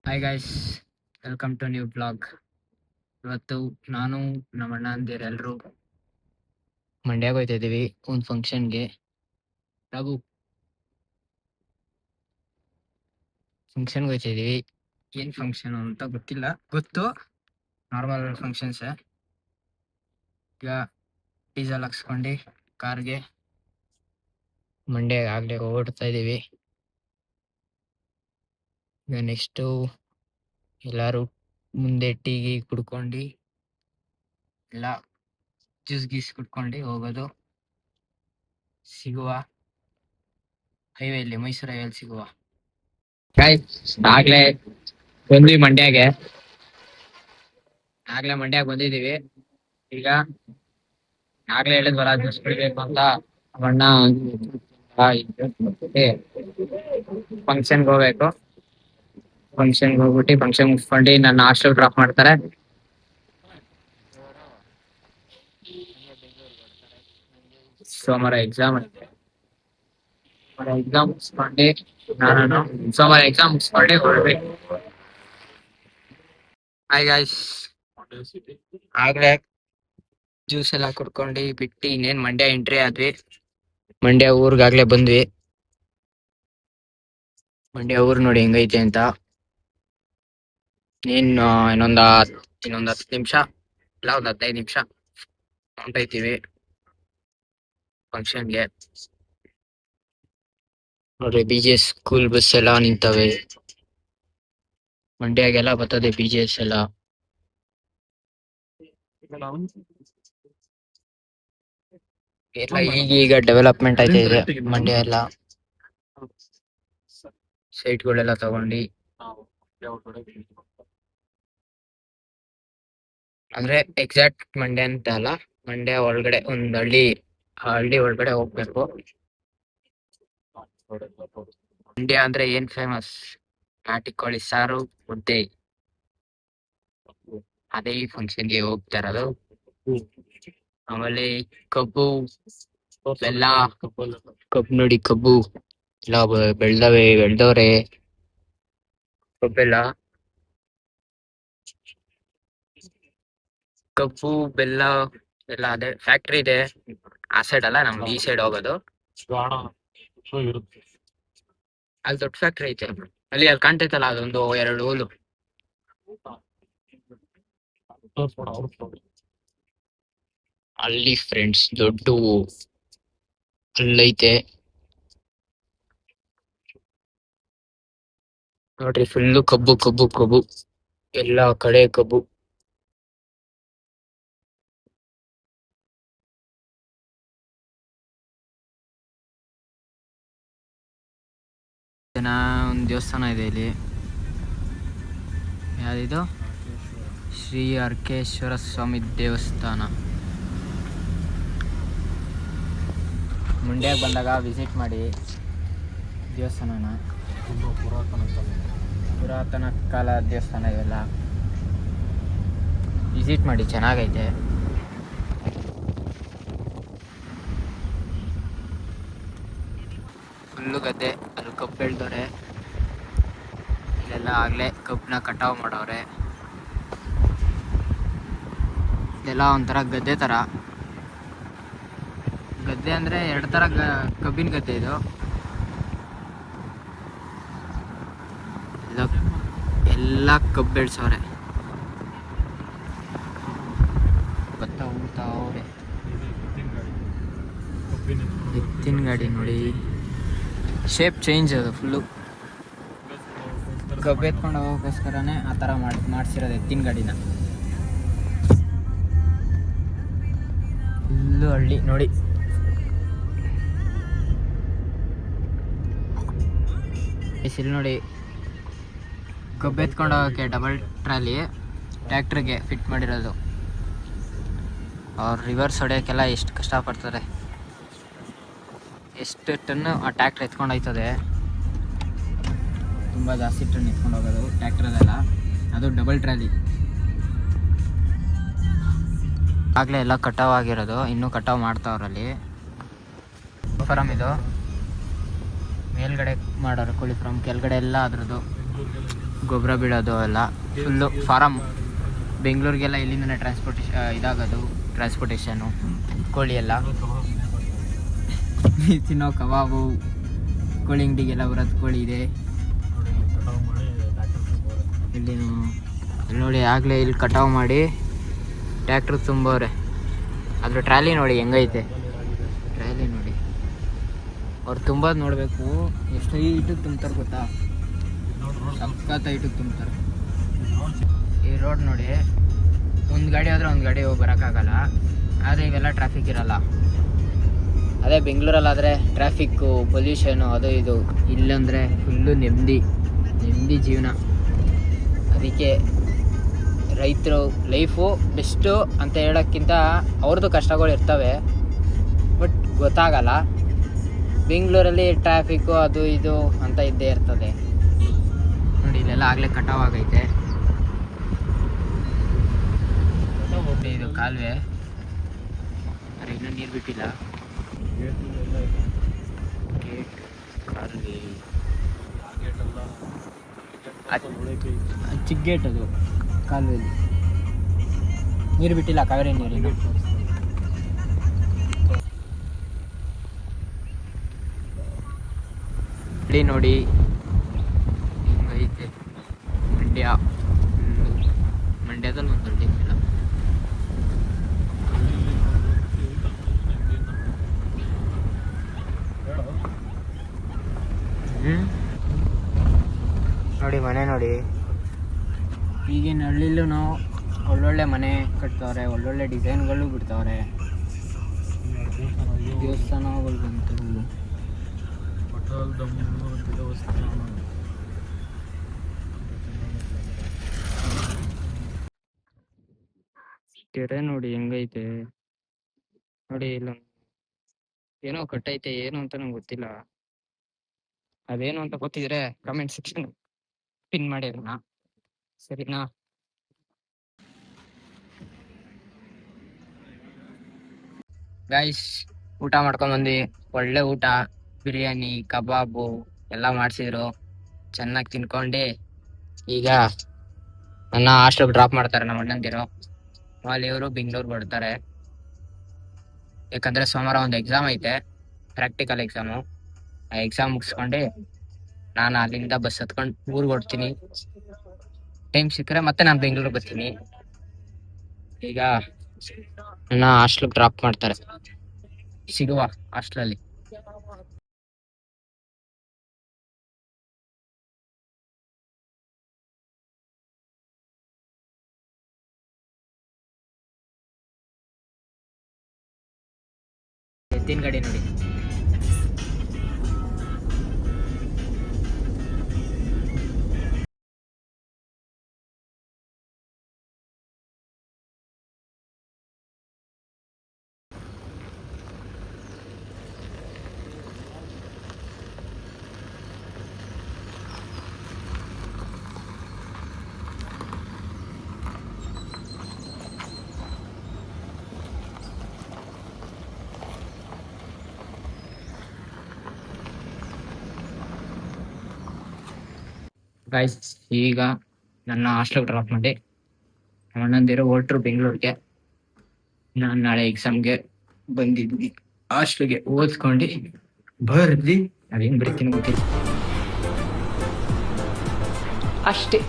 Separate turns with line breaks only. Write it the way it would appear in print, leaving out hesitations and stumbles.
Hi guys, welcome to new blog. ಇವತ್ತು ನಾನು ನಮ್ಮ ಅಣ್ಣ ಅಂದಿರ ಎಲ್ಲರೂ ಮಂಡ್ಯಾಗ ಹೋಗ್ತಾ ಇದ್ದೀವಿ ಒಂದು ಫಂಕ್ಷನ್ಗೆ. ರಾಘು, ಫಂಕ್ಷನ್ಗೆ ಹೋಗ್ತಾ ಇದ್ದೀವಿ. ಏನು ಫಂಕ್ಷನ್ ಅಂತ ಗೊತ್ತಿಲ್ಲ, ಗೊತ್ತು ನಾರ್ಮಲ್ ಫಂಕ್ಷನ್ಸ್. ಈಗ ಡೀಸೆಲ್ ಹಾಕ್ಸ್ಕೊಂಡು ಕಾರ್ಗೆ ಮಂಡ್ಯಾಗ ಆಗಲೇ ಹೊರಡ್ತಾ ಇದ್ದೀವಿ. ಈಗ ನೆಕ್ಸ್ಟು ಎಲ್ಲರೂ ಮುಂದೆ ಟೀ ಕುಡ್ಕೊಂಡು ಎಲ್ಲ ಜ್ಯೂಸ್ ಗೀಸ್ ಕುಡ್ಕೊಂಡು ಹೋಗೋದು. ಸಿಗುವ ಹೈವೇಲಿ, ಮೈಸೂರು ಹೈವೇಲಿ ಸಿಗುವ. ಆಗ್ಲೇ ಬಂದ್ವಿ ಮಂಡ್ಯಾಗೆ, ಬಂದಿದೀವಿ. ಈಗ ಆಗ್ಲೇ ಹೇಳಿದ್ವಲ್ಲ ಜ್ಯೂಸ್ ಕುಡಿಬೇಕು ಅಂತ ಬಣ್ಣ. ಫಂಕ್ಷನ್ಗೆ ಹೋಗ್ಬೇಕು. ಫಂಕ್ಷನ್ಗೆ ಹೋಗ್ಬಿಟ್ಟು ಫಂಕ್ಷನ್ ಮುಗಿಸ್ಕೊಂಡು ನನ್ನ ಹಾಸ್ಟೆಲ್ ಡ್ರಾಪ್ ಮಾಡ್ತಾರೆ. ಸೋಮವಾರ ಎಕ್ಸಾಮ್ ಐತೆ. ಎಕ್ಸಾಮ್ ಮುಗಿಸ್ಕೊಂಡು ನಾನು ಸೋಮವಾರ ಎಕ್ಸಾಮ್ ಮುಗಿಸ್ಕೊಂಡು ಹೊರಡ್ಬೇಕು. ಹಾಯ್ ಗಾಯ್ಸ್, ಆಗ್ಲೇ ಜ್ಯೂಸ್ ಎಲ್ಲ ಕುಡ್ಕೊಂಡು ಬಿಟ್ಟು ಇನ್ನೇನ್ ಮಂಡ್ಯ ಎಂಟ್ರಿ ಆದ್ವಿ. ಮಂಡ್ಯ ಊರ್ಗಾಗ್ಲೇ ಬಂದ್ವಿ. ಮಂಡ್ಯ ಊರ್ ನೋಡಿ ಹೆಂಗೈತೆ ಅಂತ. ಇನ್ನೊಂದ್ 10 ನಿಮಿಷ ಇಲ್ಲ ಒಂದ್ 15 ನಿಮಿಷ ಹೊಂಟೈತೀವಿ ಫಂಕ್ಷನ್ಗೆ. ನೋಡ್ರಿ, BJS ಸ್ಕೂಲ್ ಬಸ್ ಎಲ್ಲ ನಿಂತವೆ. ಮಂಡ್ಯಾಗೆಲ್ಲ ಬರ್ತದೆ BJS ಎಲ್ಲ. ಎಲ್ಲ ಈಗ ಡೆವಲಪ್ಮೆಂಟ್ ಆಯ್ತಾ ಇದೆ ಮಂಡ್ಯ ಎಲ್ಲ. ಸೈಟ್ಗಳೆಲ್ಲ ತಗೊಂಡು, ಅಂದ್ರೆ ಎಕ್ಸಾಕ್ಟ್ ಮಂಡ್ಯ ಅಂತ ಅಲ್ಲ, ಮಂಡ್ಯ ಒಳಗಡೆ ಒಂದ್ ಹಳ್ಳಿ ಒಳಗಡೆ ಹೋಗ್ಬೇಕು. ಮಂಡ್ಯ ಅಂದ್ರೆ ಏನ್ ಫೇಮಸ್? ನಾಟಿ ಕೋಳಿ ಸಾರು, ಮುದ್ದೆ. ಅದೇ ಈ ಫಂಕ್ಷನ್ಗೆ ಹೋಗ್ತಾ ಇರೋದು. ಆಮೇಲೆ ಕಬ್ಬು, ಬೆಲ್ಲ, ಕಬ್ಬು ನೋಡಿ, ಕಬ್ಬು ಎಲ್ಲ ಬೆಳ್ದವ್ರೆ ಕಬ್ಬೆಲ್ಲ. ಕಬ್ಬು ಬೆಲ್ಲ ಎಲ್ಲ ಅದೇ ಫ್ಯಾಕ್ಟ್ರಿ ಇದೆ. ಆ ಸೈಡ್ ಅಲ್ಲ, ನಮ್ದು ಈ ಸೈಡ್ ಹೋಗೋದು. ಅಲ್ಲಿ ದೊಡ್ಡ ಫ್ಯಾಕ್ಟ್ರಿ ಐತೆ. ಅಲ್ಲಿ ಕಾಣ್ತೈತಲ್ಲ, ಅದೊಂದು 2 ಹೂಲು. ಅಲ್ಲಿ ಫ್ರೆಂಡ್ಸ್ ದೊಡ್ಡ ಅಲ್ಲೈತೆ ನೋಡ್ರಿ, ಫುಲ್ಲು ಕಬ್ಬು ಕಬ್ಬು ಕಬ್ಬು, ಎಲ್ಲಾ ಕಡೆ ಕಬ್ಬು. ಒಂದು ದೇವಸ್ಥಾನ ಇದೆ ಇಲ್ಲಿ. ಯಾವ್ದಿದು? ಶ್ರೀ ಅರ್ಕೇಶ್ವರ ಸ್ವಾಮಿ ದೇವಸ್ಥಾನ. ಮಂಡ್ಯಕ್ಕೆ ಬಂದಾಗ ವಿಸಿಟ್ ಮಾಡಿ ದೇವಸ್ಥಾನನ. ಪುರಾತನ ಕಾಲ ದೇವಸ್ಥಾನ ಇವೆಲ್ಲ. ವಿಸಿಟ್ ಮಾಡಿ, ಚೆನ್ನಾಗೈತೆ. ಫುಲ್ಲು ಗದ್ದೆ, ಅಲ್ಲಿ ಕಬ್ಬು ಬೆಳ್ದವ್ರೆ. ಇಲ್ಲೆಲ್ಲ ಆಗ್ಲೇ ಕಬ್ಬನ್ನ ಕಟಾವು ಮಾಡವ್ರೆ. ಇದೆಲ್ಲ ಒಂಥರ ಗದ್ದೆ ಥರ. ಗದ್ದೆ ಅಂದರೆ 2 ಥರ ಕಬ್ಬಿನ ಗದ್ದೆ ಇದು. ಎಲ್ಲ ಕಬ್ಬು ಬೆಳ್ಸವ್ರೆ. ಭತ್ತ ಊರ್ತಾವ್ರೆ. ಎತ್ತಿನ ಗಾಡಿ ನೋಡಿ, ಶೇಪ್ ಚೇಂಜ್ ಅದು ಫುಲ್ಲು. ಕಬ್ಬು ಎತ್ಕೊಂಡು ಹೋಗೋಕ್ಕೋಸ್ಕರನೇ ಆ ಥರ ಮಾಡಿಸಿರೋದು ಎತ್ತಿನ ಗಾಡಿನ. ಫುಲ್ಲು ಹಳ್ಳಿ ನೋಡಿ. ಇಲ್ಲಿ ನೋಡಿ, ಕಬ್ಬು ಎತ್ಕೊಂಡು ಹೋಗೋಕ್ಕೆ ಡಬಲ್ ಟ್ರಾಲಿ ಟ್ಯಾಕ್ಟ್ರಿಗೆ ಫಿಟ್ ಮಾಡಿರೋದು. ಅವ್ರು ರಿವರ್ಸ್ ಹೊಡೆಯೋಕ್ಕೆಲ್ಲ ಎಷ್ಟು ಕಷ್ಟಪಡ್ತಾರೆ. ಎಷ್ಟು ಟನ್ನು ಆ ಟ್ಯಾಕ್ಟ್ರ್ ಎತ್ಕೊಂಡು ಹೋಯ್ತದೆ. ತುಂಬ ಜಾಸ್ತಿ ಟನ್ ಎತ್ಕೊಂಡು ಹೋಗೋದು ಟ್ಯಾಕ್ಟ್ರಲ್ಲೆಲ್ಲ. ಅದು ಡಬಲ್ ಟ್ರಾಲಿ. ಆಗಲೇ ಎಲ್ಲ ಕಟಾವ್ ಆಗಿರೋದು, ಇನ್ನೂ ಕಟಾವ್ ಮಾಡ್ತಾವ್ರಲ್ಲಿ. ಫಾರಮ್ ಇದು ಮೇಲ್ಗಡೆ ಮಾಡೋರು ಕೋಳಿ ಫಾರಮ್, ಕೆಳಗಡೆ ಎಲ್ಲ ಅದ್ರದ್ದು ಗೊಬ್ಬರ ಬೀಳೋದು ಎಲ್ಲ ಫುಲ್ಲು ಫಾರಮ್. ಬೆಂಗಳೂರಿಗೆಲ್ಲ ಇಲ್ಲಿಂದನೇ ಟ್ರಾನ್ಸ್ಪೋರ್ಟೇಷನು ಕೋಳಿ ಎಲ್ಲ. ತಿನ್ನೋ ಕಬಾಬು, ಕೋಳಿ ಅಂಗಡಿಗೆಲ್ಲ ಬರೋದು ಕೋಳಿ ಇದೆ ಇಲ್ಲಿ ನೋಡಿ. ಆಗಲೇ ಇಲ್ಲಿ ಕಟಾವು ಮಾಡಿ ಟ್ಯಾಕ್ಟ್ರ್ ತುಂಬವ್ರೆ. ಅದ್ರ ಟ್ರಾಲಿ ನೋಡಿ ಹೆಂಗೈತೆ, ಟ್ರಾಲಿ ನೋಡಿ. ಅವ್ರು ತುಂಬೋದು ನೋಡಬೇಕು, ಎಷ್ಟು ಹೈಟಿಗೆ ತುಂಬ್ತಾರೆ ಗೊತ್ತಾ, ಸಖತ್ ಹೈಟಿಗೆ ತುಂಬ್ತಾರೆ. ಈ ರೋಡ್ ನೋಡಿ, ಒಂದು ಗಾಡಿ ಆದರೆ ಒಂದು ಗಾಡಿ ಹೋಗಿ ಬರೋಕ್ಕಾಗಲ್ಲ. ಆದರೆ ಇವೆಲ್ಲ ಟ್ರಾಫಿಕ್ ಇರಲ್ಲ. ಅದೇ ಬೆಂಗಳೂರಲ್ಲಾದರೆ ಟ್ರಾಫಿಕ್ಕು, ಪೊಲ್ಯೂಷನು, ಅದು ಇದು. ಇಲ್ಲಂದರೆ ಫುಲ್ಲು ನೆಮ್ಮದಿ ಜೀವನ. ಅದಕ್ಕೆ ರೈತರು ಲೈಫು ಬೆಸ್ಟು ಅಂತ ಹೇಳೋಕ್ಕಿಂತ ಅವ್ರದ್ದು ಕಷ್ಟಗಳು ಇರ್ತವೆ, ಬಟ್ ಗೊತ್ತಾಗಲ್ಲ. ಬೆಂಗಳೂರಲ್ಲಿ ಟ್ರಾಫಿಕ್ಕು ಅದು ಇದು ಅಂತ ಇದ್ದೇ ಇರ್ತದೆ ನೋಡಿ. ಇಲ್ಲೆಲ್ಲ ಆಗಲೇ ಕಟಾವಾಗೈತೆ. ಇದು ಕಾಲುವೆ, ಆದರೆ ಇನ್ನೂ ನೀರು ಬಿಟ್ಟಿಲ್ಲ. ಗೇಟ್ ಕಾಲುವೆ ಚಿಕ್ಕ ಗೇಟ್, ಅದು ಕಾಲುವೆಯಲ್ಲಿ ನೀರು ಬಿಟ್ಟಿಲ್ಲ, ಕಾವೇರಿ ನೀರಿನ. ಹಳ್ಳಿ ನೋಡಿ ಹಿಂಗೈತೆ. ಮಂಡ್ಯದಲ್ಲಿ ಒಂದು ಹಳ್ಳಿ ಇಲ್ಲ. ನೋಡಿ ಮನೆ ನೋಡಿ, ಈಗಿನ ಹಳ್ಳಿಲೂ ಒಳ್ಳೊಳ್ಳೆ ಮನೆ ಕಟ್ತವ್ರೆ, ಒಳ್ಳೊಳ್ಳೆ ಡಿಸೈನ್ಗಳು ಬಿಡ್ತವ್ರೆ. ದೇವಸ್ಥಾನಗಳು ಬಂತು, ಕೆರೆ ನೋಡಿ ಹೆಂಗೈತೆ ನೋಡಿ. ಇಲ್ಲ ಏನೋ ಕಟ್ಟೈತೆ, ಏನು ಅಂತ ನಂಗೆ ಗೊತ್ತಿಲ್ಲ. ಅದೇನು ಅಂತ ಗೊತ್ತಿದ್ರೆ ಕಮೆಂಟ್ ಸೆಕ್ಷನ್ ಪಿನ್ ಮಾಡಿ ಅದನ್ನ, ಸರಿನಾ? ಗೈಸ್, ಊಟ ಮಾಡ್ಕೊಂಡ್ಬಂದು, ಒಳ್ಳೆ ಊಟ, ಬಿರಿಯಾನಿ, ಕಬಾಬು ಎಲ್ಲ ಮಾಡಿಸಿದ್ರು. ಚೆನ್ನಾಗಿ ತಿನ್ಕೊಂಡು ಈಗ ನನ್ನ ಹಾಸ್ಟೆಲ್ಗೆ ಡ್ರಾಪ್ ಮಾಡ್ತಾರೆ ನಮ್ಮ ಅಣ್ಣಂದಿರು. ಅಲ್ಲಿ ಇವರು ಬೆಂಗಳೂರು ಬರ್ತಾರೆ, ಯಾಕಂದರೆ ಸೋಮವಾರ ಒಂದು ಎಕ್ಸಾಮ್ ಐತೆ, ಪ್ರಾಕ್ಟಿಕಲ್ ಎಕ್ಸಾಮು. ಆ ಎಕ್ಸಾಮ್ ಮುಗಿಸ್ಕೊಂಡು ನಾನು ಅಲ್ಲಿಂದ ಬಸ್ ಹತ್ಕೊಂಡು ಊರಿಗೆ ಹೊಡ್ತೀನಿ. ಟೈಮ್ ಸಿಕ್ಕರೆ ಮತ್ತೆ ನಾನು ಬೆಂಗಳೂರಿಗೆ ಬರ್ತೀನಿ. ಈಗ ನನ್ನ ಹಾಸ್ಟೆಲ್ಗೆ ಡ್ರಾಪ್ ಮಾಡ್ತಾರೆ, ಸಿಗುವ ಹಾಸ್ಟೆಲಲ್ಲಿ. ಎತ್ತಿನ ಗಾಡಿ ನೋಡಿ. ಗೈಸ್, ಈಗ ನನ್ನ ಹಾಸ್ಟೆಲ್ ಡ್ರಾಪ್ ಮಾಡಿ ನಮ್ಮ ಅಣ್ಣಂದಿರು ಹೊರಟ್ರು ಬೆಂಗಳೂರಿಗೆ. ನಾನು ನಾಳೆ ಎಕ್ಸಾಮ್ಗೆ ಬಂದಿದ್ವಿ. ಹಾಸ್ಟೆಲ್ಗೆ ಓದ್ಕೊಂಡು ಬರ್ದು ಅದೇನು ಬಿಡ್ತೀನಿ ಗೊತ್ತಿಲ್ಲ ಅಷ್ಟೇ.